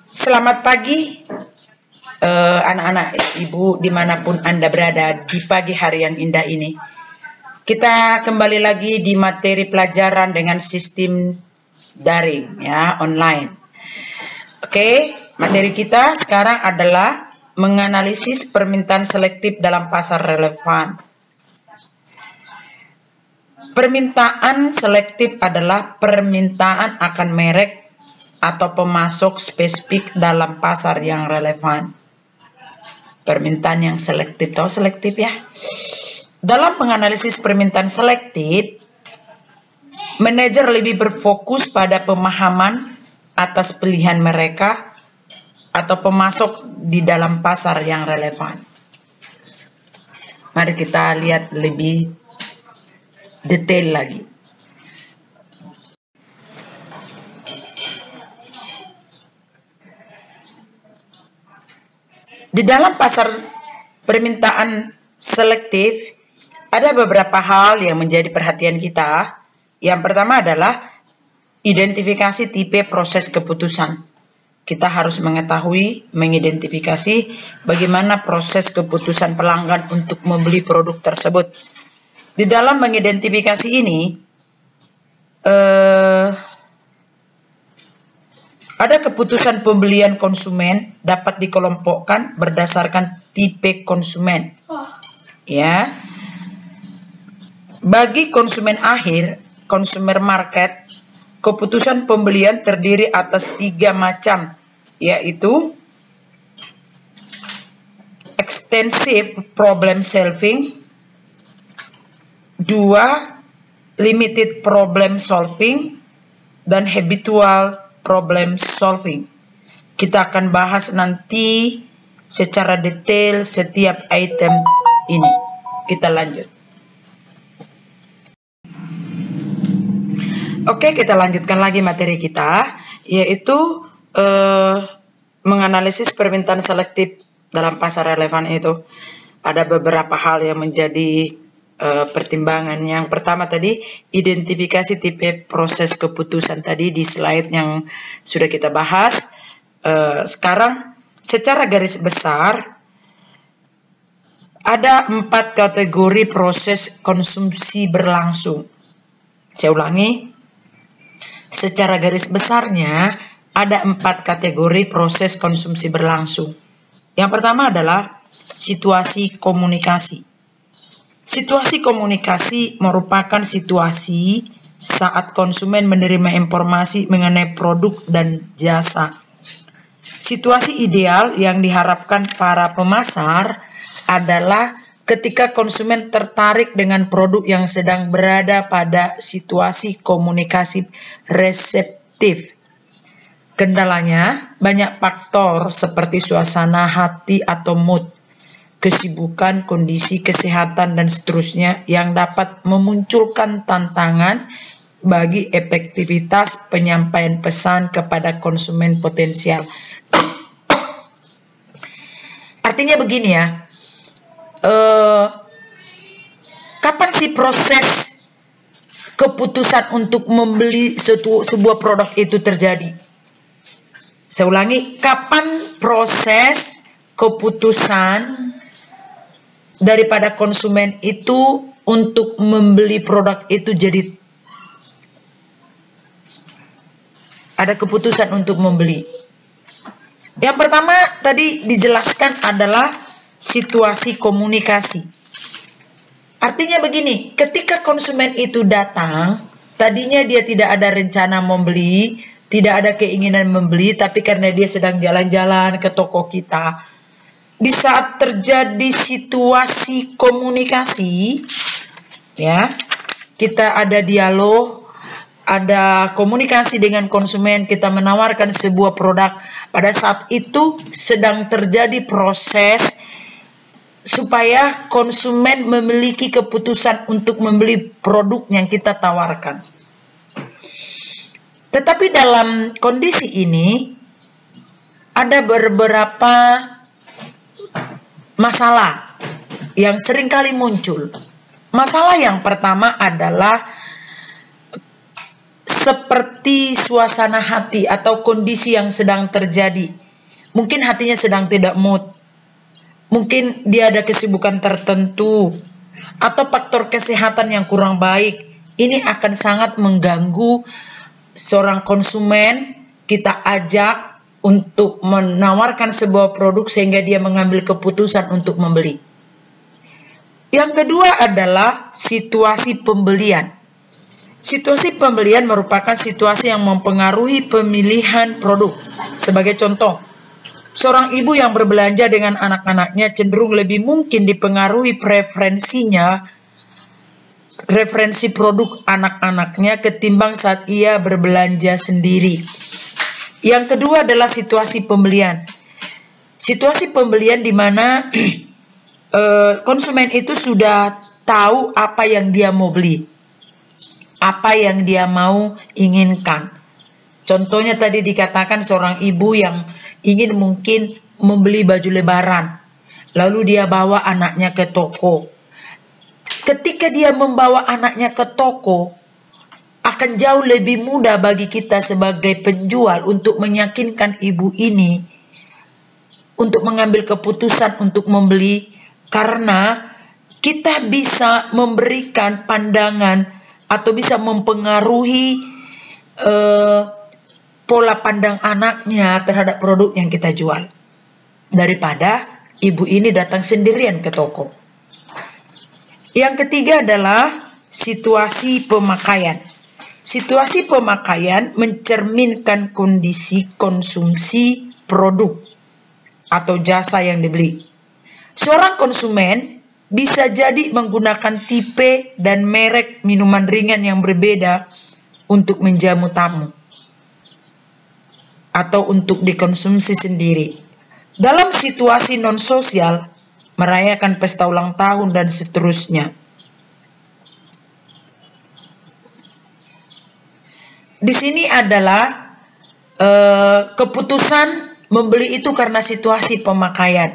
Selamat pagi anak-anak ibu dimanapun Anda berada di pagi hari yang indah ini. Kita kembali lagi di materi pelajaran dengan sistem daring ya, online. Oke, materi kita sekarang adalah menganalisis permintaan selektif dalam pasar relevan. Permintaan selektif adalah permintaan akan merek atau pemasok spesifik dalam pasar yang relevan. Permintaan yang selektif, tahu selektif ya? Dalam menganalisis permintaan selektif, manajer lebih berfokus pada pemahaman atas pilihan mereka atau pemasok di dalam pasar yang relevan. Mari kita lihat lebih detail lagi. Di dalam pasar permintaan selektif, ada beberapa hal yang menjadi perhatian kita. Yang pertama adalah identifikasi tipe proses keputusan. Kita harus mengidentifikasi bagaimana proses keputusan pelanggan untuk membeli produk tersebut. Di dalam mengidentifikasi ini, ada keputusan pembelian konsumen dapat dikelompokkan berdasarkan tipe konsumen. Ya. Bagi konsumen akhir, consumer market, keputusan pembelian terdiri atas 3 macam, yaitu extensive problem solving, 2 limited problem solving, dan habitual problem solving. Kita akan bahas nanti secara detail setiap item ini. Kita lanjut. Oke, kita lanjutkan lagi materi kita, yaitu menganalisis permintaan selektif dalam pasar relevan itu. Ada beberapa hal yang menjadi pertimbangan. Yang pertama tadi, identifikasi tipe proses keputusan tadi di slide yang sudah kita bahas. Sekarang secara garis besar ada 4 kategori proses konsumsi berlangsung. Saya ulangi, secara garis besarnya ada 4 kategori proses konsumsi berlangsung. Yang pertama adalah situasi komunikasi. Situasi komunikasi merupakan situasi saat konsumen menerima informasi mengenai produk dan jasa. Situasi ideal yang diharapkan para pemasar adalah ketika konsumen tertarik dengan produk yang sedang berada pada situasi komunikasi reseptif. Kendalanya banyak faktor seperti suasana hati atau mood, kesibukan, kondisi kesehatan, dan seterusnya yang dapat memunculkan tantangan bagi efektivitas penyampaian pesan kepada konsumen potensial. Artinya begini ya, kapan sih proses keputusan untuk membeli sebuah produk itu terjadi? Saya ulangi, kapan proses keputusan daripada konsumen itu untuk membeli produk itu jadi ada keputusan untuk membeli. Yang pertama tadi dijelaskan adalah situasi komunikasi. Artinya begini, ketika konsumen itu datang, tadinya dia tidak ada rencana membeli, tidak ada keinginan membeli, tapi karena dia sedang jalan-jalan ke toko kita, di saat terjadi situasi komunikasi, ya, kita ada dialog, ada komunikasi dengan konsumen, kita menawarkan sebuah produk. Pada saat itu sedang terjadi proses supaya konsumen memiliki keputusan untuk membeli produk yang kita tawarkan. Tetapi dalam kondisi ini ada beberapa masalah yang seringkali muncul. Masalah yang pertama adalah seperti suasana hati atau kondisi yang sedang terjadi. Mungkin hatinya sedang tidak mood. Mungkin dia ada kesibukan tertentu. Atau faktor kesehatan yang kurang baik. Ini akan sangat mengganggu seorang konsumen. Kita ajak untuk menawarkan sebuah produk sehingga dia mengambil keputusan untuk membeli. Yang kedua adalah situasi pembelian. Situasi pembelian merupakan situasi yang mempengaruhi pemilihan produk. Sebagai contoh, seorang ibu yang berbelanja dengan anak-anaknya cenderung lebih mungkin dipengaruhi referensi produk anak-anaknya ketimbang saat ia berbelanja sendiri. Yang kedua adalah situasi pembelian. Situasi pembelian di mana konsumen itu sudah tahu apa yang dia mau beli, apa yang dia mau inginkan. Contohnya tadi dikatakan seorang ibu yang ingin mungkin membeli baju lebaran, lalu dia bawa anaknya ke toko. Ketika dia membawa anaknya ke toko, akan jauh lebih mudah bagi kita sebagai penjual untuk meyakinkan ibu ini untuk mengambil keputusan untuk membeli, karena kita bisa memberikan pandangan atau bisa mempengaruhi pola pandang anaknya terhadap produk yang kita jual, daripada ibu ini datang sendirian ke toko. Yang ketiga adalah situasi pemakaian. Situasi pemakaian mencerminkan kondisi konsumsi produk atau jasa yang dibeli. Seorang konsumen bisa jadi menggunakan tipe dan merek minuman ringan yang berbeda untuk menjamu tamu atau untuk dikonsumsi sendiri. Dalam situasi non-sosial, merayakan pesta ulang tahun dan seterusnya. Di sini adalah keputusan membeli itu karena situasi pemakaian.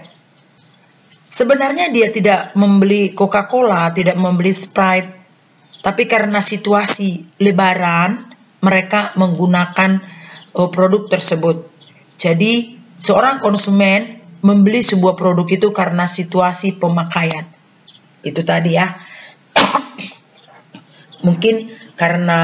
Sebenarnya dia tidak membeli Coca-Cola, tidak membeli Sprite, tapi karena situasi lebaran, mereka menggunakan produk tersebut. Jadi, seorang konsumen membeli sebuah produk itu karena situasi pemakaian. Itu tadi ya. Mungkin karena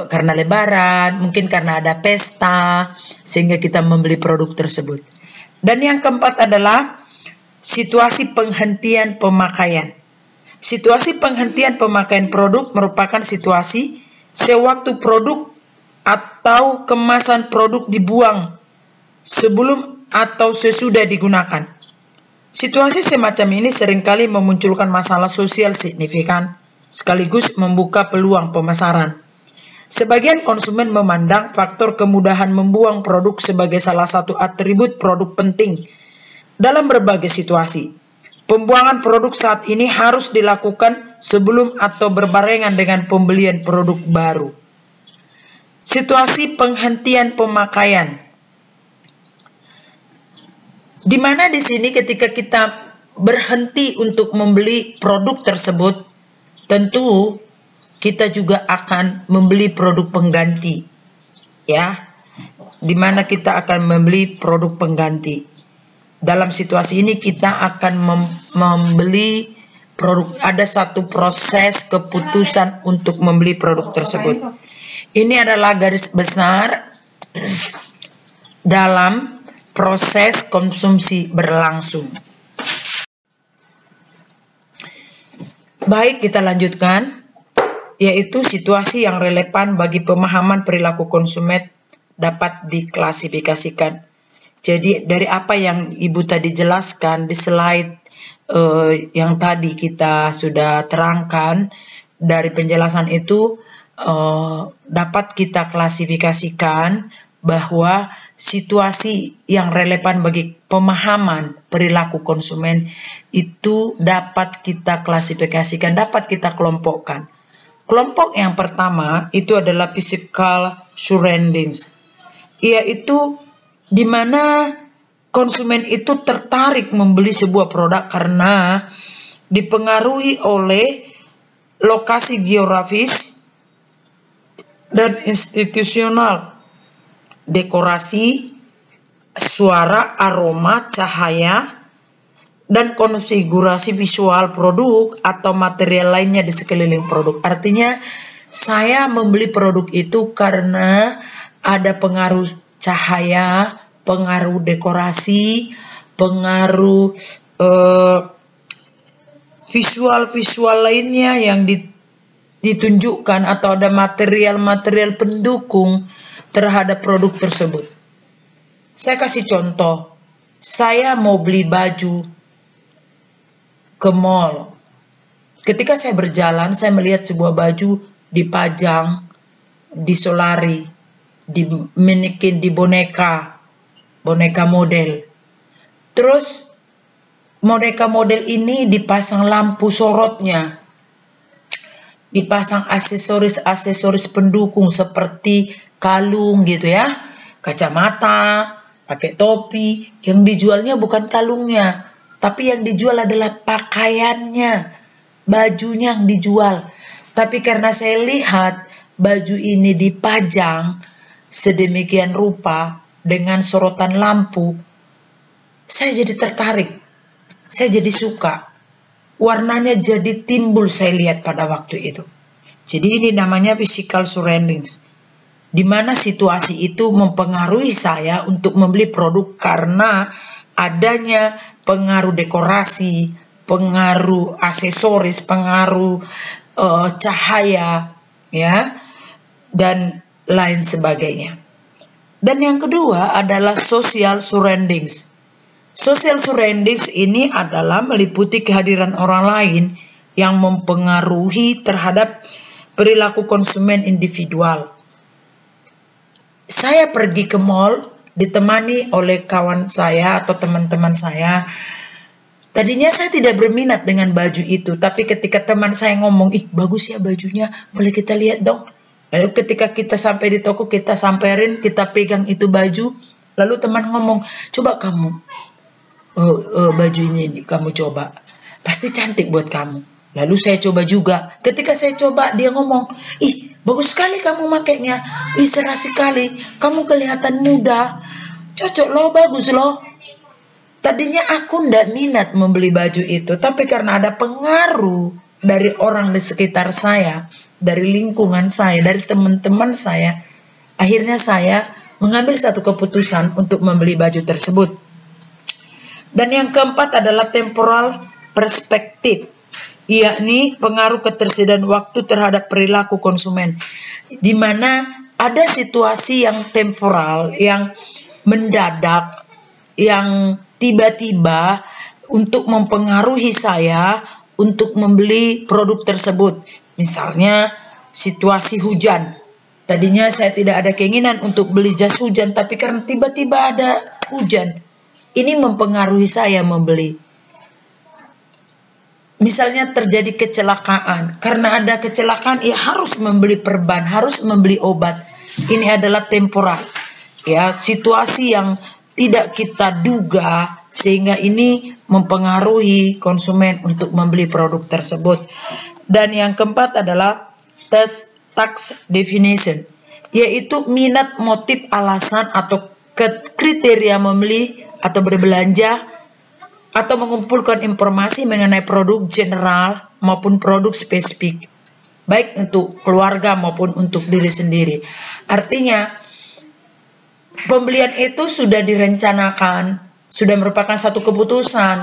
karena lebaran, mungkin karena ada pesta, sehingga kita membeli produk tersebut. Dan yang keempat adalah situasi penghentian pemakaian. Situasi penghentian pemakaian produk merupakan situasi sewaktu produk atau kemasan produk dibuang sebelum atau sesudah digunakan. Situasi semacam ini seringkali memunculkan masalah sosial signifikan, sekaligus membuka peluang pemasaran. Sebagian konsumen memandang faktor kemudahan membuang produk sebagai salah satu atribut produk penting dalam berbagai situasi. Pembuangan produk saat ini harus dilakukan sebelum atau berbarengan dengan pembelian produk baru. Situasi penghentian pemakaian, di mana di sini ketika kita berhenti untuk membeli produk tersebut, tentu kita juga akan membeli produk pengganti, ya, di mana kita akan membeli produk pengganti. Dalam situasi ini kita akan membeli produk, ada satu proses keputusan untuk membeli produk tersebut. Ini adalah garis besar dalam proses konsumsi berlangsung. Baik, kita lanjutkan, yaitu situasi yang relevan bagi pemahaman perilaku konsumen dapat diklasifikasikan. Jadi dari apa yang Ibu tadi jelaskan di slide yang tadi kita sudah terangkan, dari penjelasan itu dapat kita klasifikasikan bahwa situasi yang relevan bagi pemahaman perilaku konsumen itu dapat kita klasifikasikan, dapat kita kelompokkan. Kelompok yang pertama itu adalah physical surroundings, yaitu di mana konsumen itu tertarik membeli sebuah produk karena dipengaruhi oleh lokasi geografis dan institusional, dekorasi, suara, aroma, cahaya, dan konfigurasi visual produk atau material lainnya di sekeliling produk. Artinya saya membeli produk itu karena ada pengaruh cahaya, pengaruh dekorasi, pengaruh visual-visual lainnya yang ditunjukkan, atau ada material-material pendukung terhadap produk tersebut. Saya kasih contoh, saya mau beli baju ke mall. Ketika saya berjalan, saya melihat sebuah baju dipajang, disolari, dimiliki di boneka model. Terus boneka model ini dipasang lampu sorotnya, dipasang aksesoris pendukung seperti kalung gitu ya, kacamata, pakai topi. Yang dijualnya bukan kalungnya, tapi yang dijual adalah pakaiannya, bajunya yang dijual. Tapi karena saya lihat baju ini dipajang sedemikian rupa dengan sorotan lampu, saya jadi tertarik, saya jadi suka. Warnanya jadi timbul saya lihat pada waktu itu. Jadi ini namanya physical surroundings, di mana situasi itu mempengaruhi saya untuk membeli produk karena adanya pengaruh dekorasi, pengaruh aksesoris, pengaruh cahaya, ya, dan lain sebagainya. Dan yang kedua adalah social surroundings. Social surroundings ini adalah meliputi kehadiran orang lain yang mempengaruhi terhadap perilaku konsumen individual. Saya pergi ke mall ditemani oleh kawan saya atau teman-teman saya. Tadinya saya tidak berminat dengan baju itu, tapi ketika teman saya ngomong, "Ih, bagus ya bajunya, boleh kita lihat dong." Lalu ketika kita sampai di toko, kita samperin, kita pegang itu baju, lalu teman ngomong, "Coba kamu, baju ini kamu coba, pasti cantik buat kamu." Lalu saya coba juga. Ketika saya coba, dia ngomong, "Ih, bagus sekali kamu makainya, ih cerah sekali, kamu kelihatan muda, cocok loh, bagus loh." Tadinya aku ndak minat membeli baju itu, tapi karena ada pengaruh dari orang di sekitar saya, dari lingkungan saya, dari teman-teman saya, akhirnya saya mengambil satu keputusan untuk membeli baju tersebut. Dan yang keempat adalah temporal perspektif, yakni pengaruh ketersediaan waktu terhadap perilaku konsumen, di mana ada situasi yang temporal, yang mendadak, yang tiba-tiba untuk mempengaruhi saya untuk membeli produk tersebut. Misalnya situasi hujan. Tadinya saya tidak ada keinginan untuk beli jas hujan, tapi karena tiba-tiba ada hujan, ini mempengaruhi saya membeli. Misalnya terjadi kecelakaan, karena ada kecelakaan, ya harus membeli perban, harus membeli obat. Ini adalah temporal, ya, situasi yang tidak kita duga, sehingga ini mempengaruhi konsumen untuk membeli produk tersebut. Dan yang keempat adalah task definition, yaitu minat, motif, alasan, atau kriteria membeli atau berbelanja, atau mengumpulkan informasi mengenai produk general maupun produk spesifik, baik untuk keluarga maupun untuk diri sendiri. Artinya pembelian itu sudah direncanakan, sudah merupakan satu keputusan,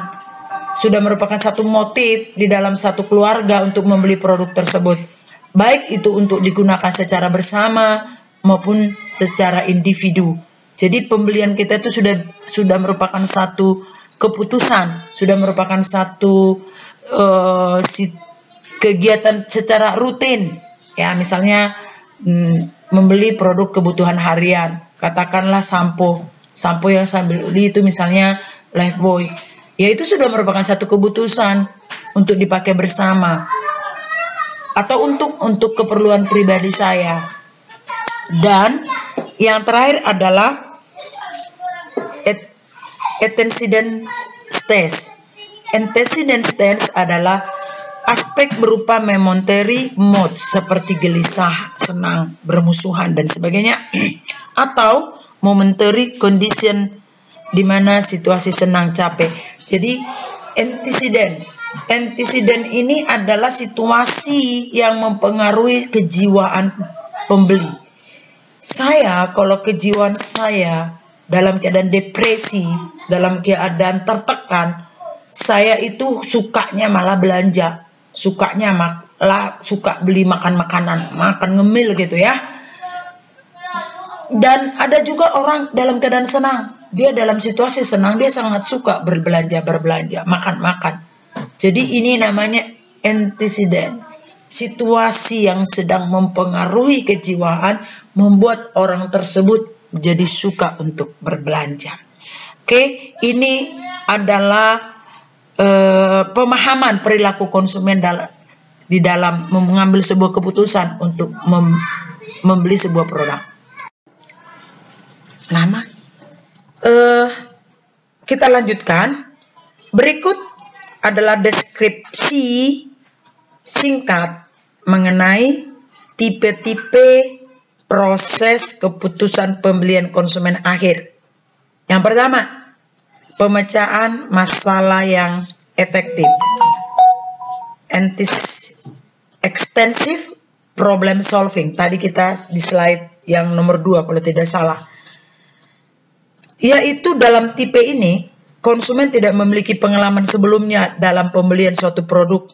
sudah merupakan satu motif di dalam satu keluarga untuk membeli produk tersebut, baik itu untuk digunakan secara bersama maupun secara individu. Jadi pembelian kita itu sudah merupakan satu keputusan, sudah merupakan satu kegiatan secara rutin. Ya, misalnya membeli produk kebutuhan harian, katakanlah sampo yang saya beli itu misalnya Lifebuoy, ya itu sudah merupakan satu keputusan untuk dipakai bersama atau untuk keperluan pribadi saya. Dan yang terakhir adalah antecedent stage. Antecedent stage adalah Aspek berupa momentary mood seperti gelisah, senang, bermusuhan, dan sebagainya. Atau momentary condition di mana situasi senang, capek. Jadi antecedent ini adalah situasi yang mempengaruhi kejiwaan pembeli. Kalau kejiwaan saya dalam keadaan depresi, dalam keadaan tertekan, saya itu sukanya malah belanja. Sukanya malah suka beli makan ngemil gitu ya. Dan ada juga orang dalam keadaan senang. Dia dalam situasi senang, dia sangat suka berbelanja, makan. Jadi ini namanya antecedent. Situasi yang sedang mempengaruhi kejiwaan membuat orang tersebut jadi suka untuk berbelanja. Oke, ini adalah pemahaman perilaku konsumen di dalam mengambil sebuah keputusan untuk membeli sebuah produk. Kita lanjutkan. Berikut adalah deskripsi singkat mengenai tipe-tipe proses keputusan pembelian konsumen akhir. Yang pertama, pemecahan masalah yang efektif. Extensive problem solving. Tadi kita di slide yang nomor 2 kalau tidak salah. Yaitu dalam tipe ini, konsumen tidak memiliki pengalaman sebelumnya dalam pembelian suatu produk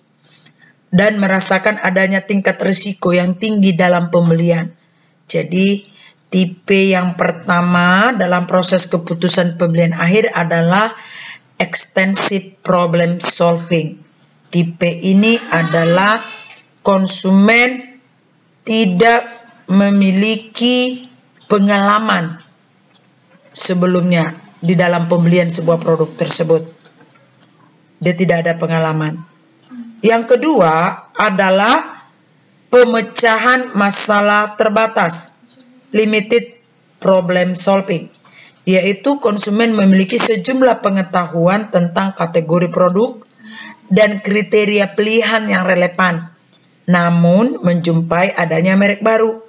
dan merasakan adanya tingkat risiko yang tinggi dalam pembelian. Jadi, tipe yang pertama dalam proses keputusan pembelian akhir adalah extensive problem solving. Tipe ini adalah konsumen tidak memiliki pengalaman sebelumnya di dalam pembelian sebuah produk tersebut. Dia tidak ada pengalaman. Yang kedua adalah pemecahan masalah terbatas. Limited problem solving, yaitu konsumen memiliki sejumlah pengetahuan tentang kategori produk dan kriteria pilihan yang relevan, namun menjumpai adanya merek baru.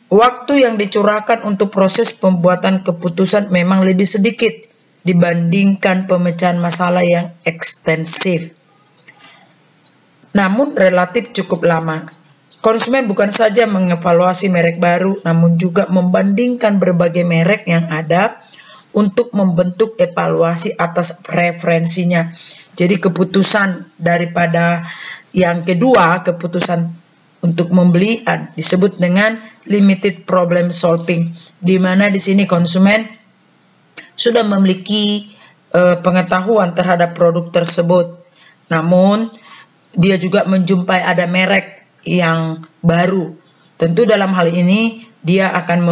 Waktu yang dicurahkan untuk proses pembuatan keputusan memang lebih sedikit dibandingkan pemecahan masalah yang ekstensif, namun relatif cukup lama. Konsumen bukan saja mengevaluasi merek baru, namun juga membandingkan berbagai merek yang ada untuk membentuk evaluasi atas preferensinya. Jadi keputusan daripada yang kedua, keputusan untuk membeli disebut dengan limited problem solving, di mana di sini konsumen sudah memiliki pengetahuan terhadap produk tersebut, namun dia juga menjumpai ada merek yang baru. Tentu dalam hal ini dia akan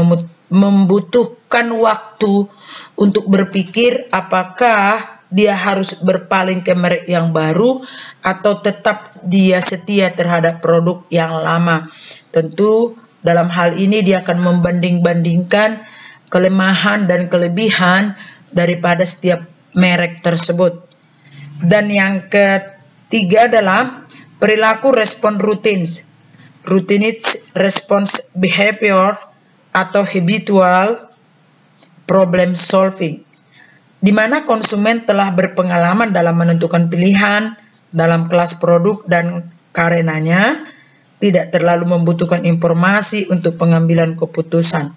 membutuhkan waktu untuk berpikir apakah dia harus berpaling ke merek yang baru atau tetap dia setia terhadap produk yang lama. Tentu dalam hal ini dia akan membanding-bandingkan kelemahan dan kelebihan daripada setiap merek tersebut. Dan yang ketiga adalah perilaku respon routines, routine response behavior atau habitual problem solving, di mana konsumen telah berpengalaman dalam menentukan pilihan dalam kelas produk dan karenanya tidak terlalu membutuhkan informasi untuk pengambilan keputusan.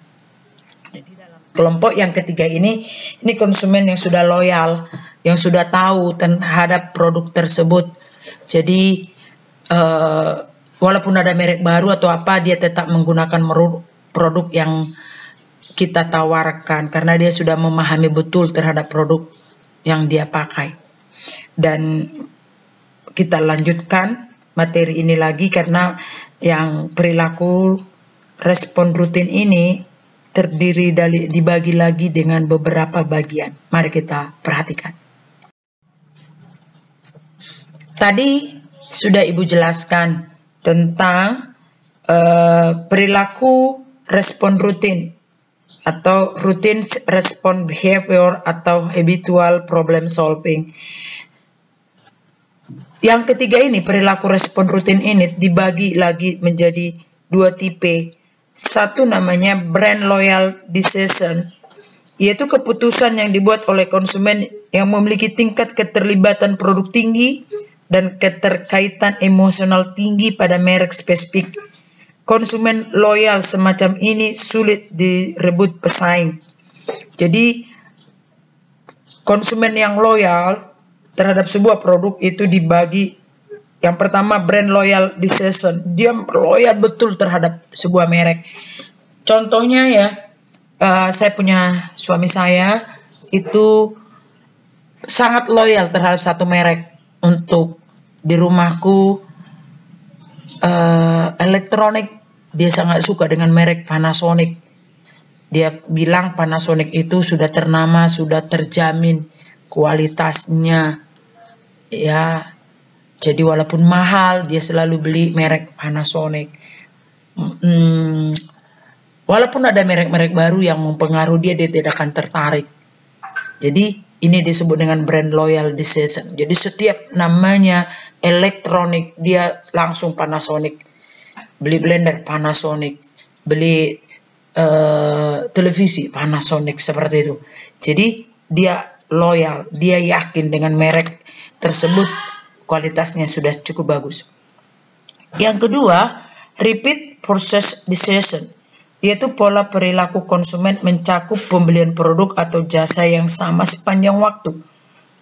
Jadi dalam kelompok yang ketiga ini konsumen yang sudah loyal, yang sudah tahu terhadap produk tersebut. Jadi walaupun ada merek baru atau apa, dia tetap menggunakan produk yang kita tawarkan karena dia sudah memahami betul terhadap produk yang dia pakai. Dan kita lanjutkan materi ini lagi karena yang perilaku respon rutin ini terdiri dibagi lagi dengan beberapa bagian. Mari kita perhatikan. Tadi sudah Ibu jelaskan tentang perilaku respon rutin atau routine response behavior atau habitual problem solving. Yang ketiga ini, perilaku respon rutin ini dibagi lagi menjadi dua tipe. Satu namanya brand loyal decision, yaitu keputusan yang dibuat oleh konsumen yang memiliki tingkat keterlibatan produk tinggi dan keterkaitan emosional tinggi pada merek spesifik. Konsumen loyal semacam ini sulit direbut pesaing. Jadi konsumen yang loyal terhadap sebuah produk itu dibagi. Yang pertama brand loyal decision, dia loyal betul terhadap sebuah merek. Contohnya ya, saya punya suami saya itu sangat loyal terhadap satu merek. Untuk di rumahku elektronik, dia sangat suka dengan merek Panasonic. Dia bilang Panasonic itu sudah ternama, sudah terjamin kualitasnya, ya. Jadi walaupun mahal, dia selalu beli merek Panasonic. Walaupun ada merek-merek baru yang mempengaruhi dia tidak akan tertarik. Jadi ini disebut dengan brand loyal decision. Jadi setiap namanya elektronik, dia langsung Panasonic. Beli blender Panasonic, beli televisi Panasonic, seperti itu. Jadi dia loyal, dia yakin dengan merek tersebut kualitasnya sudah cukup bagus. Yang kedua, repeat process decision, yaitu pola perilaku konsumen mencakup pembelian produk atau jasa yang sama sepanjang waktu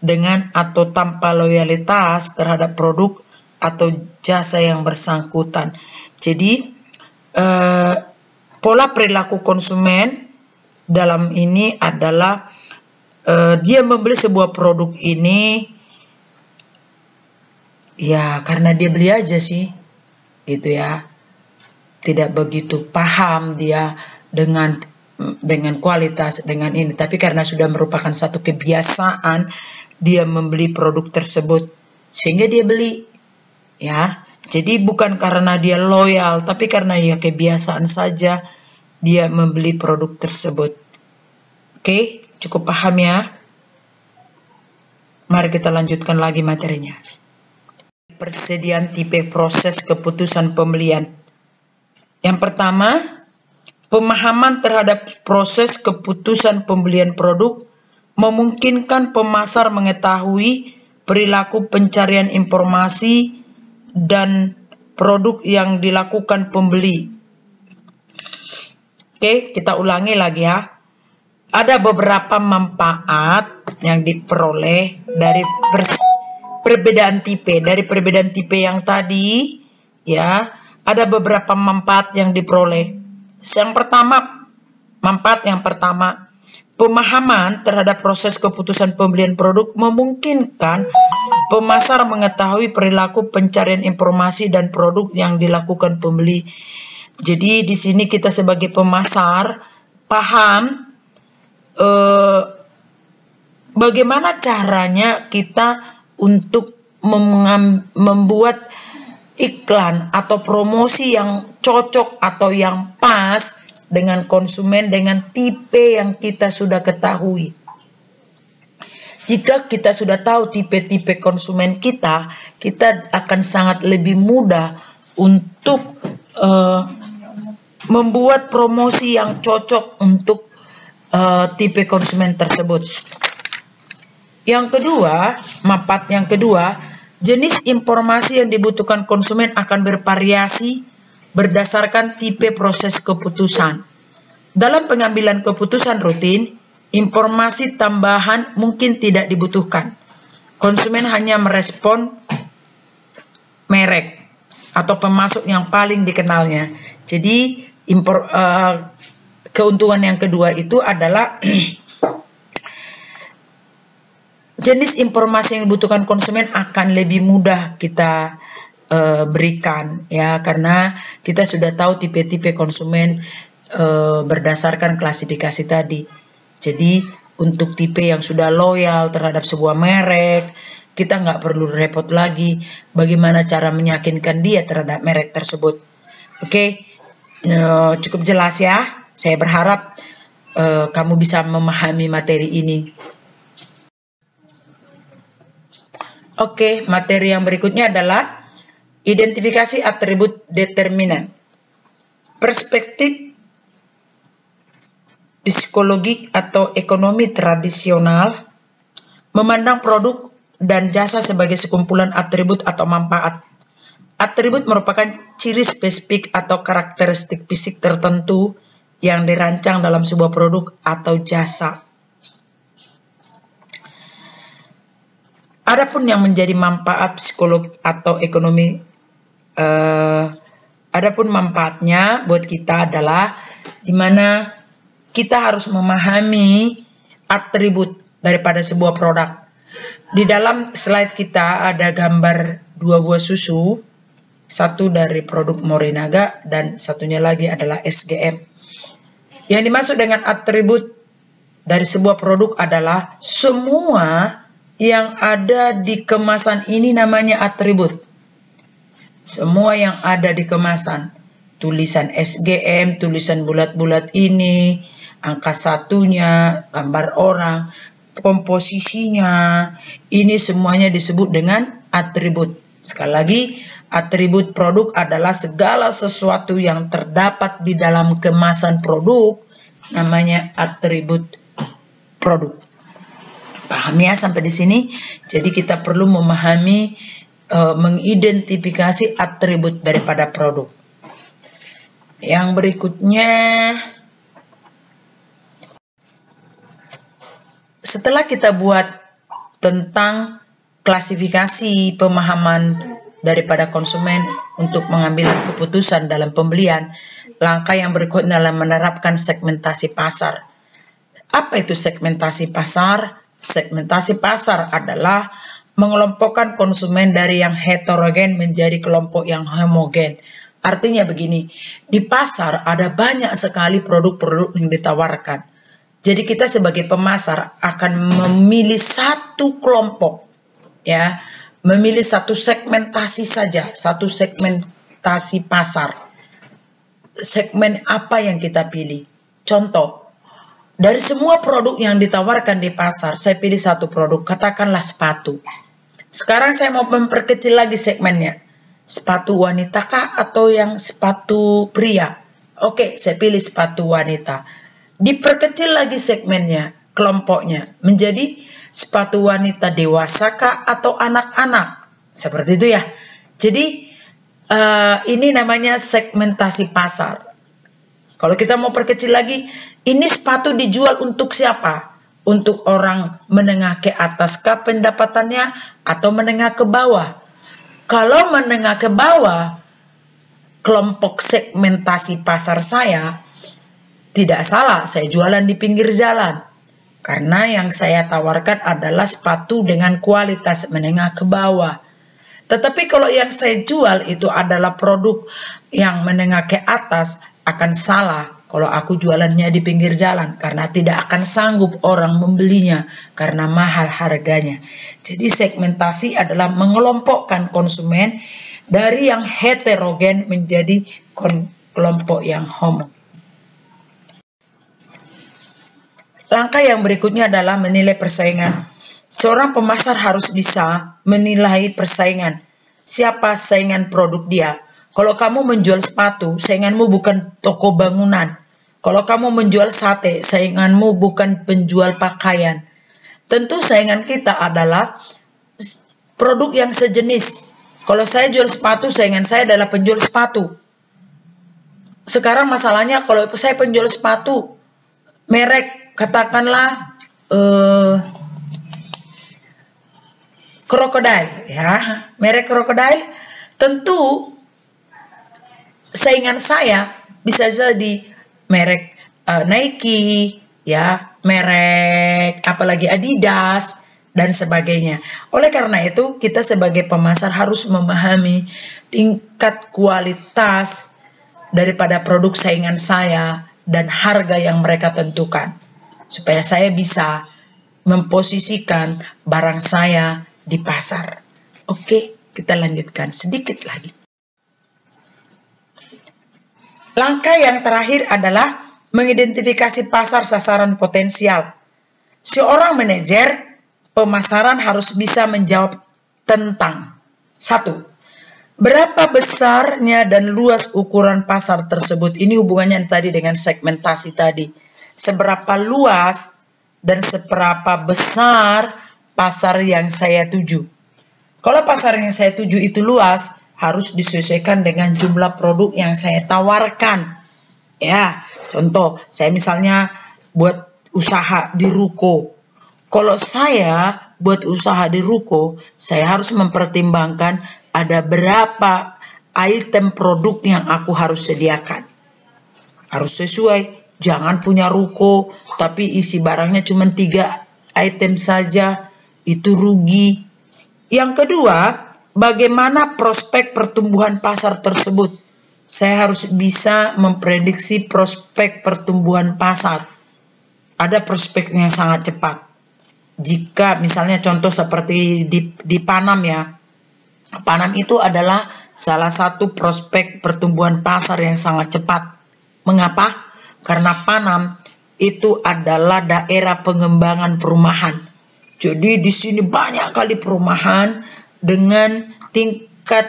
dengan atau tanpa loyalitas terhadap produk atau jasa yang bersangkutan. Jadi pola perilaku konsumen dalam ini adalah dia membeli sebuah produk ini ya karena dia beli aja sih, gitu ya. Tidak begitu paham dia dengan kualitas, dengan ini, tapi karena sudah merupakan satu kebiasaan dia membeli produk tersebut sehingga dia beli, ya. Jadi bukan karena dia loyal, tapi karena ya kebiasaan saja dia membeli produk tersebut. Oke, cukup paham ya? Mari kita lanjutkan lagi materinya. Persediaan tipe proses keputusan pembelian. Yang pertama, pemahaman terhadap proses keputusan pembelian produk memungkinkan pemasar mengetahui perilaku pencarian informasi dan produk yang dilakukan pembeli. Oke, kita ulangi lagi ya. Ada beberapa manfaat yang diperoleh dari perbedaan tipe. Dari perbedaan tipe yang tadi, ya, ada beberapa manfaat yang diperoleh. Manfaat yang pertama, pemahaman terhadap proses keputusan pembelian produk memungkinkan pemasar mengetahui perilaku pencarian informasi dan produk yang dilakukan pembeli. Jadi di sini kita sebagai pemasar paham bagaimana caranya kita untuk membuat iklan atau promosi yang cocok atau yang pas dengan konsumen, dengan tipe yang kita sudah ketahui. Jika kita sudah tahu tipe-tipe konsumen kita, kita akan sangat lebih mudah untuk membuat promosi yang cocok untuk tipe konsumen tersebut. Yang kedua, manfaat yang kedua, jenis informasi yang dibutuhkan konsumen akan bervariasi berdasarkan tipe proses keputusan. Dalam pengambilan keputusan rutin, informasi tambahan mungkin tidak dibutuhkan. Konsumen hanya merespon merek atau pemasok yang paling dikenalnya. Jadi keuntungan yang kedua itu adalah jenis informasi yang dibutuhkan konsumen akan lebih mudah kita berikan, ya, karena kita sudah tahu tipe-tipe konsumen berdasarkan klasifikasi tadi. Jadi untuk tipe yang sudah loyal terhadap sebuah merek, kita nggak perlu repot lagi bagaimana cara meyakinkan dia terhadap merek tersebut. Oke, cukup jelas ya. Saya berharap kamu bisa memahami materi ini. Oke, materi yang berikutnya adalah identifikasi atribut determinan. Perspektif psikologi atau ekonomi tradisional memandang produk dan jasa sebagai sekumpulan atribut atau manfaat. Atribut merupakan ciri spesifik atau karakteristik fisik tertentu yang dirancang dalam sebuah produk atau jasa. Adapun yang menjadi manfaat psikologi atau ekonomi, adapun manfaatnya buat kita adalah di mana kita harus memahami atribut daripada sebuah produk. Di dalam slide kita ada gambar 2 buah susu, satu dari produk Morinaga dan satunya lagi adalah SGM. Yang dimaksud dengan atribut dari sebuah produk adalah semua yang ada di kemasan ini namanya atribut. Semua yang ada di kemasan, tulisan SGM, tulisan bulat-bulat ini, angka satunya, gambar orang, komposisinya, ini semuanya disebut dengan atribut. Sekali lagi, atribut produk adalah segala sesuatu yang terdapat di dalam kemasan produk, namanya atribut produk. Paham ya sampai di sini? Jadi kita perlu memahami, mengidentifikasi atribut daripada produk. Yang berikutnya, setelah kita buat tentang klasifikasi pemahaman daripada konsumen untuk mengambil keputusan dalam pembelian, langkah yang berikutnya adalah menerapkan segmentasi pasar. Apa itu segmentasi pasar? Segmentasi pasar adalah mengelompokkan konsumen dari yang heterogen menjadi kelompok yang homogen. Artinya begini, di pasar ada banyak sekali produk-produk yang ditawarkan. Jadi kita sebagai pemasar akan memilih satu kelompok, ya, memilih satu segmentasi saja, satu segmentasi pasar. Segmen apa yang kita pilih? Contoh, dari semua produk yang ditawarkan di pasar, saya pilih satu produk, katakanlah sepatu. Sekarang saya mau memperkecil lagi segmennya. Sepatu wanita kah atau yang sepatu pria? Oke, saya pilih sepatu wanita. Diperkecil lagi segmennya, kelompoknya, menjadi sepatu wanita dewasa kah atau anak-anak. Seperti itu ya. Jadi, ini namanya segmentasi pasar. Kalau kita mau perkecil lagi, ini sepatu dijual untuk siapa? Untuk orang menengah ke atas kah pendapatannya atau menengah ke bawah? Kalau menengah ke bawah, kelompok segmentasi pasar saya tidak salah, saya jualan di pinggir jalan. Karena yang saya tawarkan adalah sepatu dengan kualitas menengah ke bawah. Tetapi kalau yang saya jual itu adalah produk yang menengah ke atas, akan salah kalau aku jualannya di pinggir jalan, karena tidak akan sanggup orang membelinya karena mahal harganya. Jadi segmentasi adalah mengelompokkan konsumen dari yang heterogen menjadi kelompok yang homogen. Langkah yang berikutnya adalah menilai persaingan. Seorang pemasar harus bisa menilai persaingan. Siapa saingan produk dia? Kalau kamu menjual sepatu, sainganmu bukan toko bangunan. Kalau kamu menjual sate, sainganmu bukan penjual pakaian. Tentu saingan kita adalah produk yang sejenis. Kalau saya jual sepatu, saingan saya adalah penjual sepatu. Sekarang masalahnya kalau saya penjual sepatu, merek katakanlah Crocodile, ya, merek Crocodile, tentu saingan saya bisa jadi merek Nike, ya, merek apalagi Adidas dan sebagainya. Oleh karena itu, kita sebagai pemasar harus memahami tingkat kualitas daripada produk saingan saya dan harga yang mereka tentukan, supaya saya bisa memposisikan barang saya di pasar. Oke, kita lanjutkan sedikit lagi. Langkah yang terakhir adalah mengidentifikasi pasar sasaran potensial. Seorang manajer pemasaran harus bisa menjawab tentang 1. Berapa besarnya dan luas ukuran pasar tersebut? Ini hubungannya tadi dengan segmentasi tadi. Seberapa luas dan seberapa besar pasar yang saya tuju. Kalau pasar yang saya tuju itu luas, harus disesuaikan dengan jumlah produk yang saya tawarkan. Ya, contoh, saya misalnya buat usaha di ruko. Kalau saya buat usaha di ruko, saya harus mempertimbangkan ada berapa item produk yang aku harus sediakan. Harus sesuai. Jangan punya ruko, tapi isi barangnya cuma 3 item saja. Itu rugi. Yang kedua, bagaimana prospek pertumbuhan pasar tersebut? Saya harus bisa memprediksi prospek pertumbuhan pasar. Ada prospek yang sangat cepat. Jika misalnya contoh seperti di Panam ya. Panam itu adalah salah satu prospek pertumbuhan pasar yang sangat cepat. Mengapa? Karena Panam itu adalah daerah pengembangan perumahan. Jadi di sini banyak kali perumahan dengan tingkat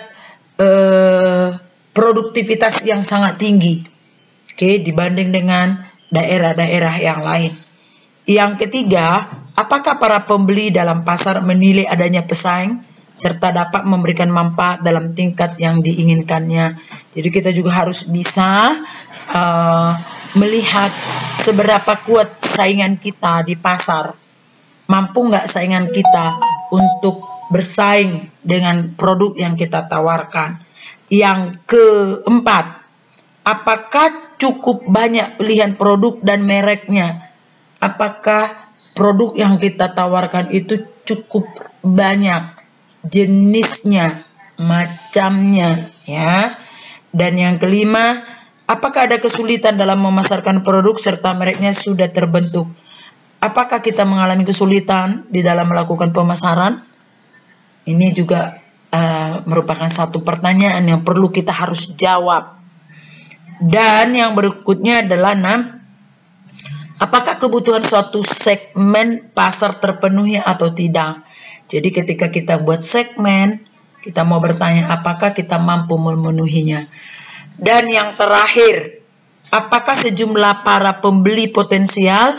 produktivitas yang sangat tinggi. Oke, dibanding dengan daerah-daerah yang lain. Yang ketiga, apakah para pembeli dalam pasar menilai adanya pesaing serta dapat memberikan manfaat dalam tingkat yang diinginkannya. Jadi kita juga harus bisa melihat seberapa kuat saingan kita di pasar. Mampu nggak saingan kita untuk bersaing dengan produk yang kita tawarkan. Yang keempat, apakah cukup banyak pilihan produk dan mereknya? Apakah produk yang kita tawarkan itu cukup banyak jenisnya, macamnya, ya. Dan yang kelima, apakah ada kesulitan dalam memasarkan produk serta mereknya sudah terbentuk? Apakah kita mengalami kesulitan di dalam melakukan pemasaran? Ini juga merupakan satu pertanyaan yang perlu kita harus jawab. Dan yang berikutnya adalah 6. Apakah kebutuhan suatu segmen pasar terpenuhi atau tidak? Jadi ketika kita buat segmen, kita mau bertanya apakah kita mampu memenuhinya. Dan yang terakhir, apakah sejumlah para pembeli potensial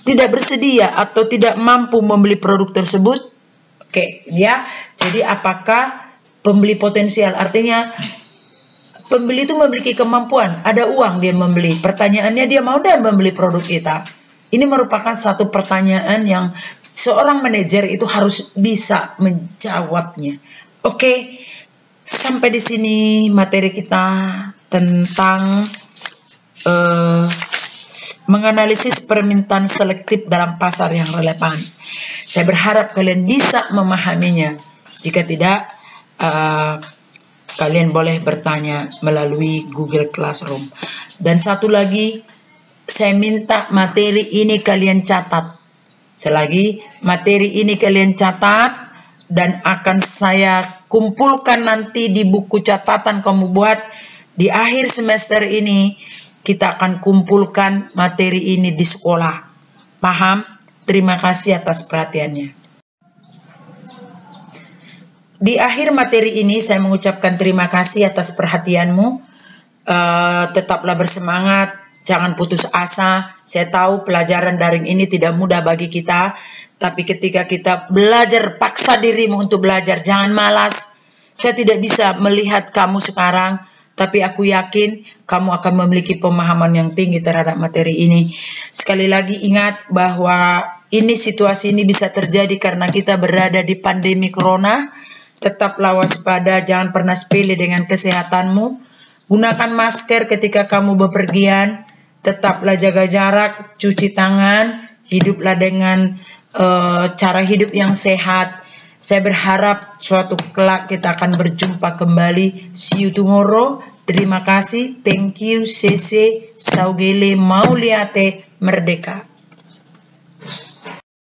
tidak bersedia atau tidak mampu membeli produk tersebut? Oke, ya. Jadi apakah pembeli potensial, artinya pembeli itu memiliki kemampuan, ada uang dia membeli. Pertanyaannya dia mau dan membeli produk kita. Ini merupakan satu pertanyaan yang seorang manajer itu harus bisa menjawabnya. Oke, sampai di sini materi kita tentang menganalisis permintaan selektif dalam pasar yang relevan. Saya berharap kalian bisa memahaminya. Jika tidak, kalian boleh bertanya melalui Google Classroom. Dan satu lagi, saya minta materi ini kalian catat. Selagi materi ini kalian catat dan akan saya kumpulkan nanti di buku catatan kamu buat di akhir semester ini, kita akan kumpulkan materi ini di sekolah. Paham? Terima kasih atas perhatiannya. Di akhir materi ini saya mengucapkan terima kasih atas perhatianmu. Tetaplah bersemangat. Jangan putus asa. Saya tahu pelajaran daring ini tidak mudah bagi kita. Tapi ketika kita belajar, paksa dirimu untuk belajar. Jangan malas. Saya tidak bisa melihat kamu sekarang. Tapi aku yakin kamu akan memiliki pemahaman yang tinggi terhadap materi ini. Sekali lagi ingat bahwa situasi ini bisa terjadi karena kita berada di pandemi corona. Tetaplah waspada. Jangan pernah sepele dengan kesehatanmu. Gunakan masker ketika kamu bepergian. Tetaplah jaga jarak, cuci tangan, hiduplah dengan cara hidup yang sehat. Saya berharap suatu kelak kita akan berjumpa kembali. See you tomorrow. Terima kasih. Thank you. Sese. Saugele. Mauliate. Merdeka.